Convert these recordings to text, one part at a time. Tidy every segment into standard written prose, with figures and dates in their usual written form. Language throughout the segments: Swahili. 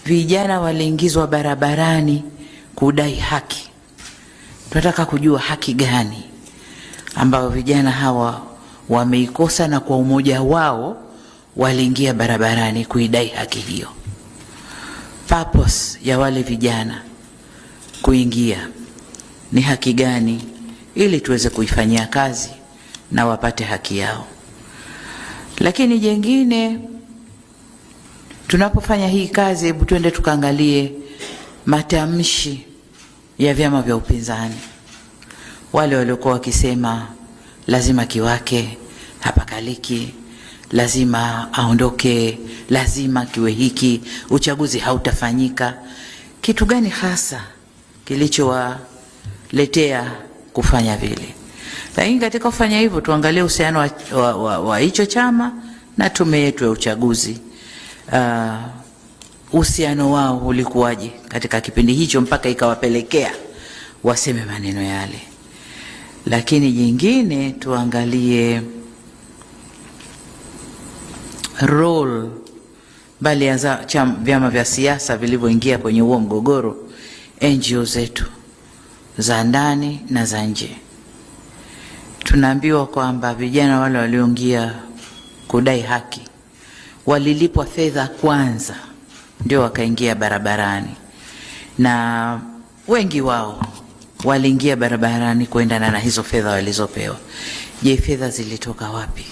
Vijana waliingizwa barabarani kudai haki. Tunataka kujua haki gani ambayo vijana hawa wameikosa, na kwa umoja wao waliingia barabarani kuidai haki hiyo. Purpose ya wale vijana kuingia ni haki gani, ili tuweze kuifanyia kazi na wapate haki yao. Lakini jengine, tunapofanya hii kazi, hebu tuende tukaangalie matamshi ya vyama vya upinzani. Wale waliokuwa wakisema lazima Kiwake hapakaliki, lazima aondoke, lazima kiwe hiki, uchaguzi hautafanyika. Kitu gani hasa kilichowaletea kufanya vile? Lakini katika kufanya hivyo, tuangalie uhusiano wa hicho chama na tume yetu ya uchaguzi. Uhusiano wao ulikuwaje katika kipindi hicho mpaka ikawapelekea waseme maneno yale. Lakini jingine, tuangalie role bali ya vyama vya siasa vilivyoingia kwenye huo mgogoro, NGO zetu za ndani na za nje. Tunaambiwa kwamba vijana wale walioingia kudai haki walilipwa fedha kwanza ndio wakaingia barabarani, na wengi wao waliingia barabarani kuendana na hizo fedha walizopewa. Je, fedha zilitoka wapi?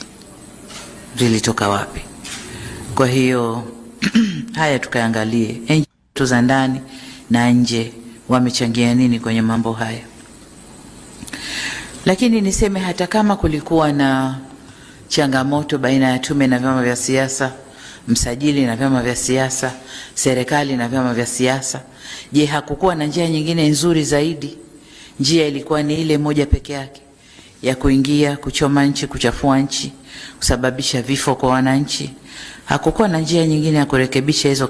Zilitoka wapi? Kwa hiyo haya tukaangalie NGO za ndani na nje wamechangia nini kwenye mambo haya. Lakini niseme hata kama kulikuwa na changamoto baina ya tume na vyama vya siasa, msajili na vyama vya siasa, serikali na vyama vya siasa, je, hakukuwa na njia nyingine nzuri zaidi? Njia ilikuwa ni ile moja peke yake ya kuingia, kuchoma nchi, kuchafua nchi, kusababisha vifo kwa wananchi. Hakukuwa na njia nyingine ya kurekebisha hizo